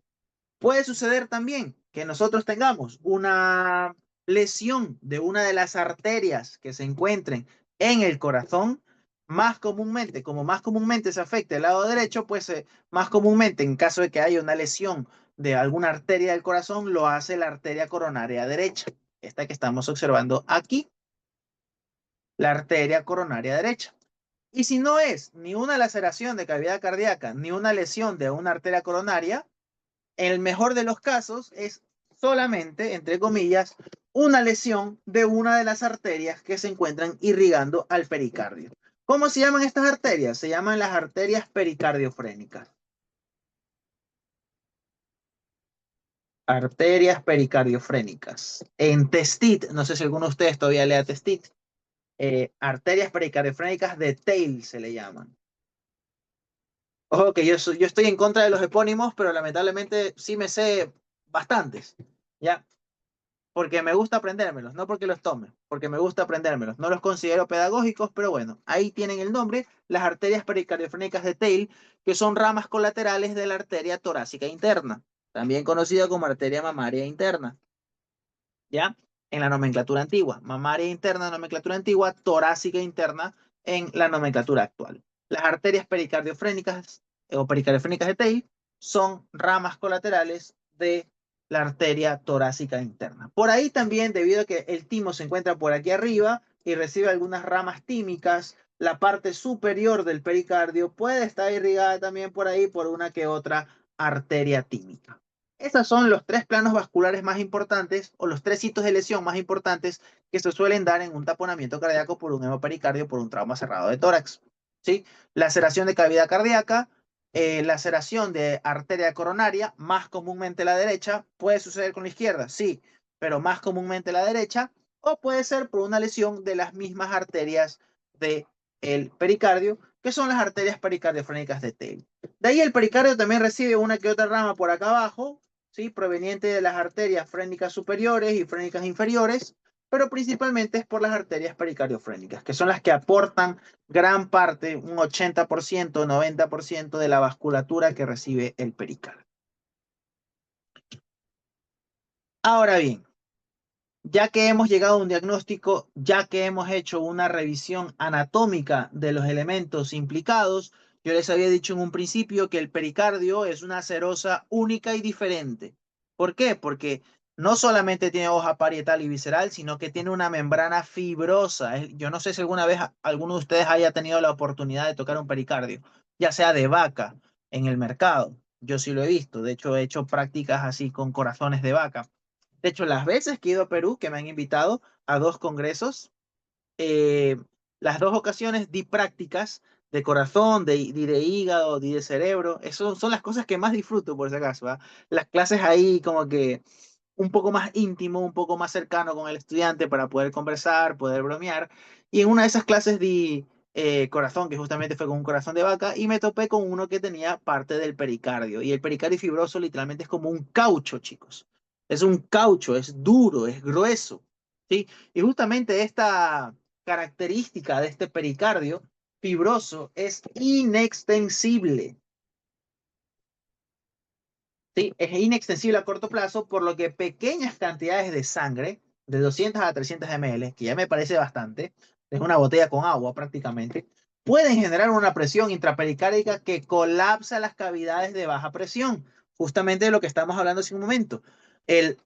Speaker 2: Puede suceder también que nosotros tengamos una lesión de una de las arterias que se encuentren en el corazón. Más comúnmente, como más comúnmente se afecta el lado derecho, pues más comúnmente en caso de que haya una lesión de alguna arteria del corazón, lo hace la arteria coronaria derecha, esta que estamos observando aquí, la arteria coronaria derecha. Y si no es ni una laceración de cavidad cardíaca, ni una lesión de una arteria coronaria, en el mejor de los casos es solamente, entre comillas, una lesión de una de las arterias que se encuentran irrigando al pericardio. ¿Cómo se llaman estas arterias? Se llaman las arterias pericardiofrénicas. Arterias pericardiofrénicas. En Testit, no sé si alguno de ustedes todavía lea Testit, arterias pericardiofrénicas de Tail se le llaman. Ojo que yo estoy en contra de los epónimos, pero lamentablemente sí me sé bastantes, ¿ya? Porque me gusta aprendérmelos, no porque los tome, porque me gusta aprendérmelos. No los considero pedagógicos, pero bueno, ahí tienen el nombre, las arterias pericardiofrénicas de Tail, que son ramas colaterales de la arteria torácica interna, también conocida como arteria mamaria interna, ¿ya? En la nomenclatura antigua, mamaria interna, nomenclatura antigua, torácica interna en la nomenclatura actual. Las arterias pericardiofrénicas o pericardiofrénicas de Tail son ramas colaterales de la arteria torácica interna. Por ahí también, debido a que el timo se encuentra por aquí arriba y recibe algunas ramas tímicas, la parte superior del pericardio puede estar irrigada también por ahí por una que otra arteria tímica. Esos son los tres planos vasculares más importantes o los tres sitios de lesión más importantes que se suelen dar en un taponamiento cardíaco por un hemopericardio por un trauma cerrado de tórax. ¿Sí? Laceración de cavidad cardíaca, laceración de arteria coronaria, más comúnmente la derecha, puede suceder con la izquierda, sí, pero más comúnmente la derecha, o puede ser por una lesión de las mismas arterias del pericardio, que son las arterias pericardiofrénicas de Tail. De ahí el pericardio también recibe una que otra rama por acá abajo, ¿sí? Proveniente de las arterias frénicas superiores y frénicas inferiores, pero principalmente es por las arterias pericardiofrénicas, que son las que aportan gran parte, un 80%, 90% de la vasculatura que recibe el pericardio. Ahora bien, ya que hemos llegado a un diagnóstico, ya que hemos hecho una revisión anatómica de los elementos implicados, yo les había dicho en un principio que el pericardio es una serosa única y diferente. ¿Por qué? Porque no solamente tiene hoja parietal y visceral, sino que tiene una membrana fibrosa. Yo no sé si alguna vez alguno de ustedes haya tenido la oportunidad de tocar un pericardio, ya sea de vaca en el mercado. Yo sí lo he visto. De hecho, he hecho prácticas así con corazones de vaca. De hecho, las veces que he ido a Perú, que me han invitado a 2 congresos, eh, las 2 ocasiones di prácticas de corazón, de hígado, de cerebro. Eso son las cosas que más disfruto, por si acaso, ¿va? Las clases ahí como que un poco más íntimo, un poco más cercano con el estudiante para poder conversar, poder bromear. Y en una de esas clases di corazón, que justamente fue con un corazón de vaca, y me topé con uno que tenía parte del pericardio. Y el pericardio fibroso literalmente es como un caucho, chicos. Es un caucho, es duro, es grueso, ¿sí? Y justamente esta característica de este pericardio fibroso es inextensible. ¿Sí? Es inextensible a corto plazo, por lo que pequeñas cantidades de sangre, de 200 a 300 ml, que ya me parece bastante, es una botella con agua prácticamente, pueden generar una presión intrapericárdica que colapsa las cavidades de baja presión. Justamente de lo que estamos hablando hace un momento. El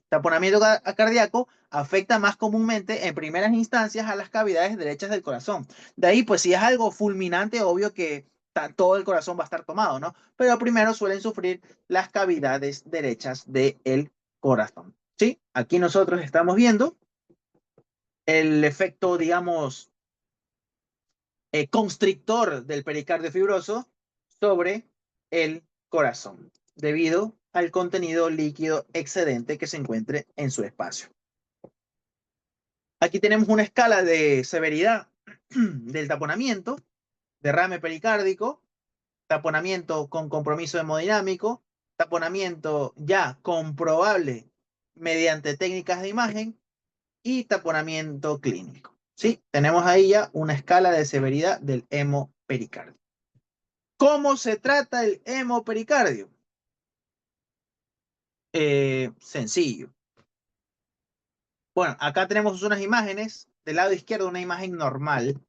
Speaker 2: taponamiento cardíaco afecta más comúnmente en primeras instancias a las cavidades derechas del corazón. De ahí, pues si es algo fulminante, obvio que todo el corazón va a estar tomado, ¿no? Pero primero suelen sufrir las cavidades derechas del corazón. ¿Sí? Aquí nosotros estamos viendo el efecto, digamos, constrictor del pericardio fibroso sobre el corazón, debido al contenido líquido excedente que se encuentre en su espacio. Aquí tenemos una escala de severidad del taponamiento, derrame pericárdico, taponamiento con compromiso hemodinámico, taponamiento ya comprobable mediante técnicas de imagen y taponamiento clínico. ¿Sí? Tenemos ahí ya una escala de severidad del hemopericardio. ¿Cómo se trata el hemopericardio? Sencillo. Bueno, acá tenemos unas imágenes. Del lado izquierdo una imagen normal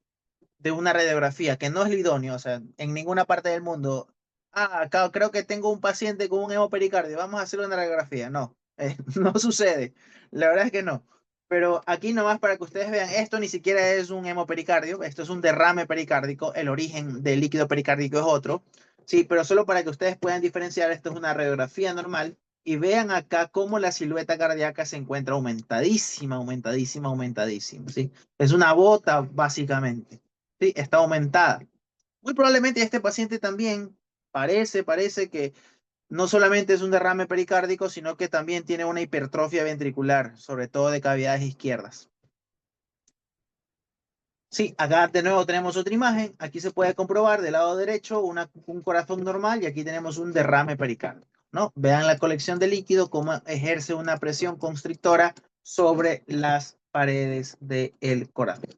Speaker 2: de una radiografía que no es lo idóneo, o sea, en ninguna parte del mundo. Acá creo que tengo un paciente con un hemopericardio, vamos a hacerle una radiografía. No, no sucede. La verdad es que no. Pero aquí nomás para que ustedes vean, esto ni siquiera es un hemopericardio, esto es un derrame pericárdico, el origen del líquido pericárdico es otro. Sí, pero solo para que ustedes puedan diferenciar, esto es una radiografía normal y vean acá cómo la silueta cardíaca se encuentra aumentadísima, aumentadísima, aumentadísima, ¿sí? Es una bota básicamente. Sí, está aumentada. Muy probablemente este paciente también parece que no solamente es un derrame pericárdico, sino que también tiene una hipertrofia ventricular, sobre todo de cavidades izquierdas. Sí, acá de nuevo tenemos otra imagen. Aquí se puede comprobar del lado derecho un corazón normal y aquí tenemos un derrame pericárdico, ¿no? Vean la colección de líquido, cómo ejerce una presión constrictora sobre las paredes del corazón.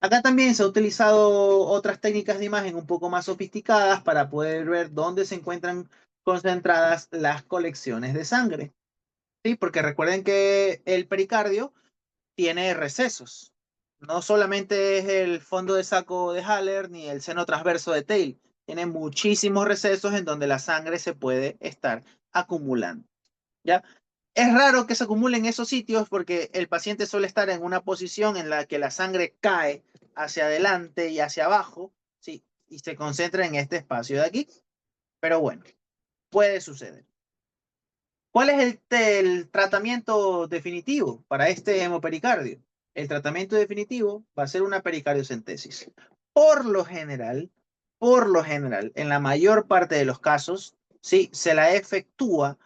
Speaker 2: Acá también se ha utilizado otras técnicas de imagen un poco más sofisticadas para poder ver dónde se encuentran concentradas las colecciones de sangre. Sí, porque recuerden que el pericardio tiene recesos. No solamente es el fondo de saco de Haller ni el seno transverso de Tail. Tiene muchísimos recesos en donde la sangre se puede estar acumulando. ¿Ya? Es raro que se acumule en esos sitios porque el paciente suele estar en una posición en la que la sangre cae hacia adelante y hacia abajo, ¿sí? Y se concentra en este espacio de aquí. Pero bueno, puede suceder. ¿Cuál es el tratamiento definitivo para este hemopericardio? El tratamiento definitivo va a ser una pericardiocentesis. Por lo general, en la mayor parte de los casos, sí, se la efectúa,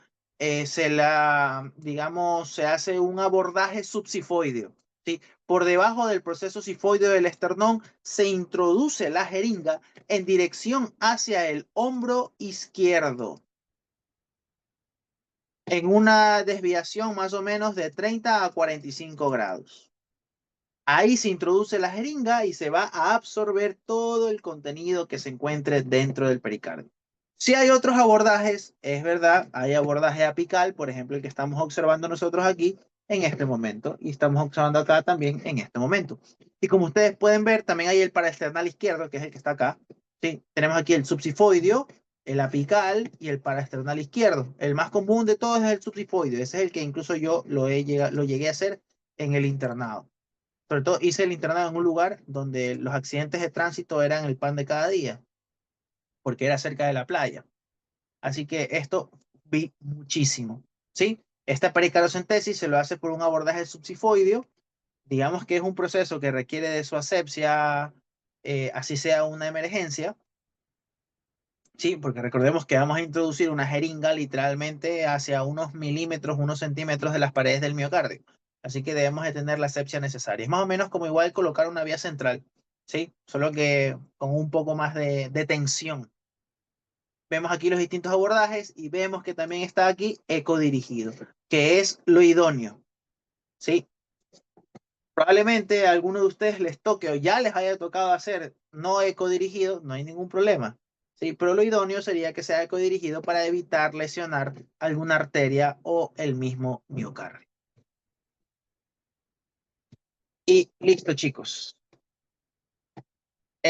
Speaker 2: digamos, se hace un abordaje subsifoideo, ¿sí? Por debajo del proceso sifoideo del esternón se introduce la jeringa en dirección hacia el hombro izquierdo, en una desviación más o menos de 30 a 45 grados. Ahí se introduce la jeringa y se va a absorber todo el contenido que se encuentre dentro del pericardio. Si hay otros abordajes, es verdad, hay abordaje apical, por ejemplo, el que estamos observando nosotros aquí en este momento y estamos observando acá también en este momento. Y como ustedes pueden ver, también hay el paraesternal izquierdo, que es el que está acá. Sí, tenemos aquí el subsifoideo, el apical y el paraesternal izquierdo. El más común de todos es el subsifoideo. Ese es el que incluso yo lo llegué a hacer en el internado. Sobre todo hice el internado en un lugar donde los accidentes de tránsito eran el pan de cada día, porque era cerca de la playa. Así que esto vi muchísimo, ¿sí? Esta pericardiocentesis se lo hace por un abordaje subsifoideo. Digamos que es un proceso que requiere de su asepsia, así sea una emergencia. Sí, porque recordemos que vamos a introducir una jeringa literalmente hacia unos milímetros, unos centímetros de las paredes del miocardio. Así que debemos de tener la asepsia necesaria. Es más o menos como igual colocar una vía central, ¿sí? Solo que con un poco más de tensión. Vemos aquí los distintos abordajes y vemos que también está aquí ecodirigido, que es lo idóneo, ¿sí? Probablemente a alguno de ustedes les toque o ya les haya tocado hacer no ecodirigido, no hay ningún problema. Sí, pero lo idóneo sería que sea ecodirigido para evitar lesionar alguna arteria o el mismo miocardio. Y listo, chicos.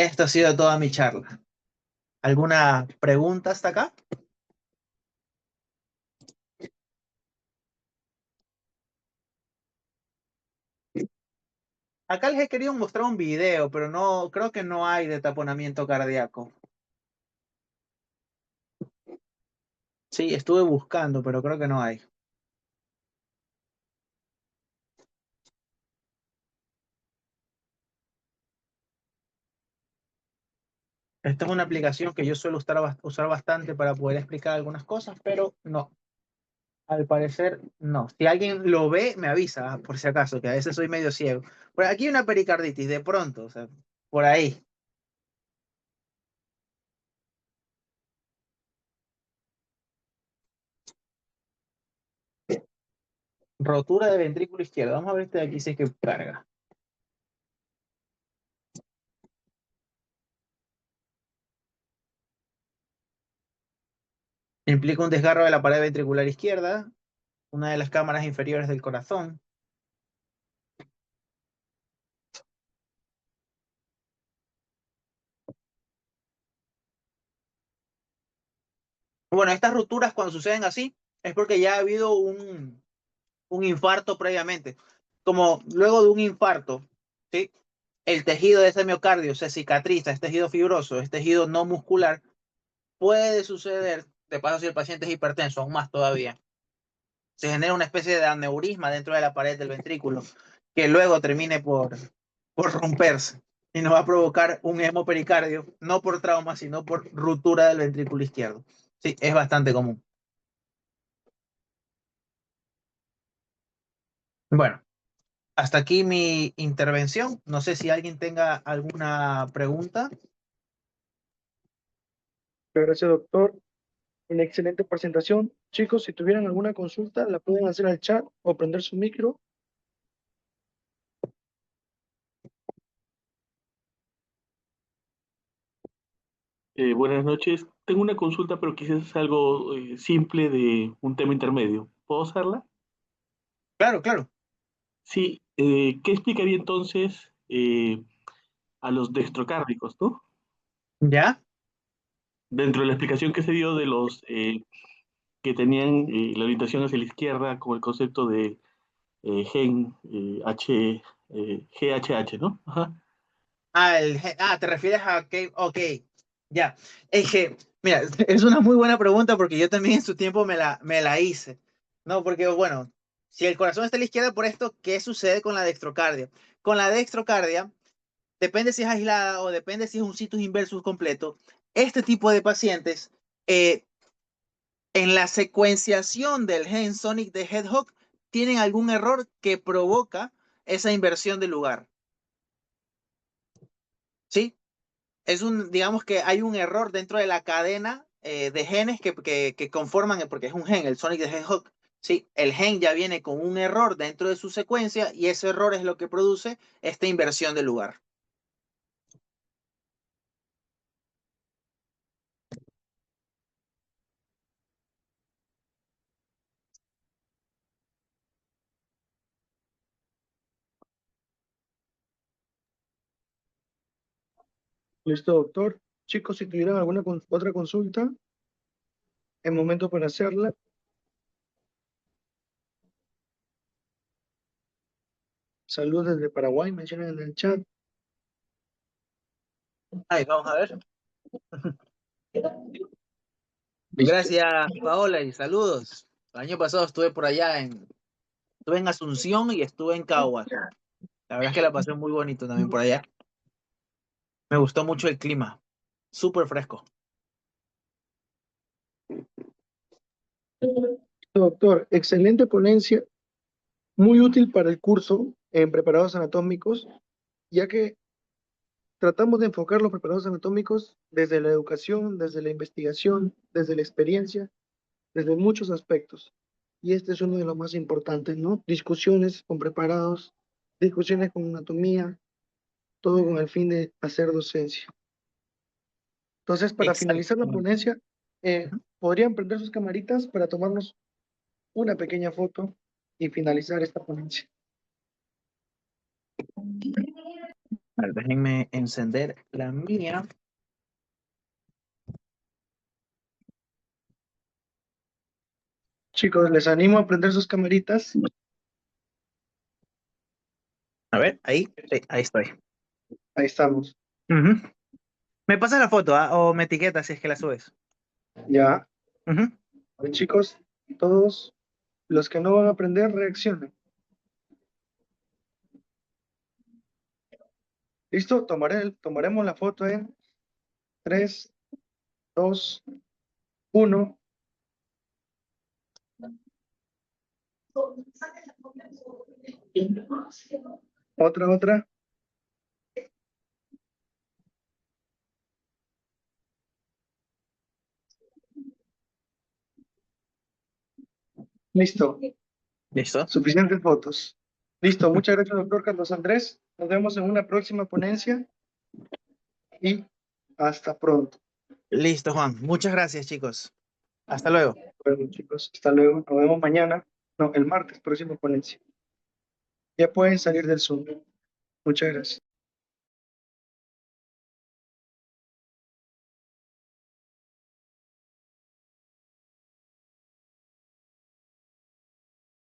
Speaker 2: Esto ha sido toda mi charla. ¿Alguna pregunta hasta acá? Acá les he querido mostrar un video, pero no, creo que no hay de taponamiento cardíaco. Sí, estuve buscando, pero creo que no hay. Esta es una aplicación que yo suelo usar bastante para poder explicar algunas cosas, pero no, al parecer no. Si alguien lo ve, me avisa, por si acaso, que a veces soy medio ciego. Por aquí hay una pericarditis, de pronto, o sea, por ahí. Rotura de ventrículo izquierdo. Vamos a ver este de aquí si es que carga. Implica un desgarro de la pared ventricular izquierda, una de las cámaras inferiores del corazón. Bueno, estas rupturas cuando suceden así es porque ya ha habido un infarto previamente. Como luego de un infarto, ¿sí? El tejido de ese miocardio se cicatriza, es tejido fibroso, es tejido no muscular, puede suceder, de paso si el paciente es hipertenso, aún más todavía, se genera una especie de aneurisma dentro de la pared del ventrículo, que luego termine por romperse y nos va a provocar un hemopericardio, no por trauma, sino por ruptura del ventrículo izquierdo. Sí, es bastante común. Bueno, hasta aquí mi intervención. No sé si alguien tenga alguna pregunta.
Speaker 1: Gracias, doctor. Una excelente presentación. Chicos, si tuvieran alguna consulta, la pueden hacer al chat o prender su micro.
Speaker 4: Buenas noches. Tengo una consulta, pero quizás es algo simple de un tema intermedio. ¿Puedo hacerla?
Speaker 2: Claro, claro.
Speaker 4: Sí. ¿Qué explicaría entonces a los dextrocárdicos, ¿no?
Speaker 2: ¿Ya?
Speaker 4: Dentro de la explicación que se dio de los que tenían la orientación hacia la izquierda, con el concepto de gen GHH, ¿no? Ajá.
Speaker 2: Te refieres a ok, ya. Es que, mira, es una muy buena pregunta porque yo también en su tiempo me la hice, ¿no? Porque, bueno, si el corazón está a la izquierda por esto, ¿qué sucede con la dextrocardia? Con la dextrocardia, depende si es aislada o depende si es un situs inversus completo, este tipo de pacientes, eh, en la secuenciación del gen Sonic de Hedgehog, tienen algún error que provoca esa inversión de lugar, ¿sí? Digamos que hay un error dentro de la cadena de genes que conforman, porque es un gen, el Sonic de Hedgehog. Sí, el gen ya viene con un error dentro de su secuencia y ese error es lo que produce esta inversión de lugar.
Speaker 1: Listo, doctor. Chicos, si tuvieran alguna otra consulta, es momento para hacerla. Saludos desde Paraguay, mencionan en el chat.
Speaker 2: Ahí, vamos a ver.
Speaker 1: Listo.
Speaker 2: Gracias, Paola, y saludos. El año pasado estuve por allá estuve en Asunción y estuve en Caguas. La verdad es que la pasé muy bonito también por allá. Me gustó mucho el clima, súper fresco.
Speaker 1: Doctor, excelente ponencia, muy útil para el curso en preparados anatómicos, ya que tratamos de enfocar los preparados anatómicos desde la educación, desde la investigación, desde la experiencia, desde muchos aspectos. Y este es uno de los más importantes, ¿no? Discusiones con preparados, discusiones con anatomía, todo con el fin de hacer docencia. Entonces, para finalizar la
Speaker 2: Exacto.
Speaker 1: ponencia, ¿podrían prender sus camaritas para tomarnos una pequeña foto y finalizar esta ponencia?
Speaker 2: Vale, déjenme encender la mía.
Speaker 1: Chicos, les animo a prender sus camaritas.
Speaker 2: A ver, ahí, sí, ahí estoy.
Speaker 1: Ahí estamos.
Speaker 2: Ujú. Me pasas la foto, ¿ah? O me etiquetas si es que la subes.
Speaker 1: Ya.
Speaker 2: Ujú.
Speaker 1: A ver, chicos, todos los que no van a aprender, reaccionen. ¿Listo? Tomaremos la foto en 3, 2, 1. Otra. Listo.
Speaker 2: ¿Listo?
Speaker 1: Suficientes fotos. Listo. Muchas gracias, doctor Carlos Andrés. Nos vemos en una próxima ponencia y hasta pronto.
Speaker 2: Listo, Juan. Muchas gracias, chicos. Hasta luego.
Speaker 1: Bueno, chicos, hasta luego. Nos vemos mañana. No, el martes, próxima ponencia. Ya pueden salir del Zoom. Muchas gracias.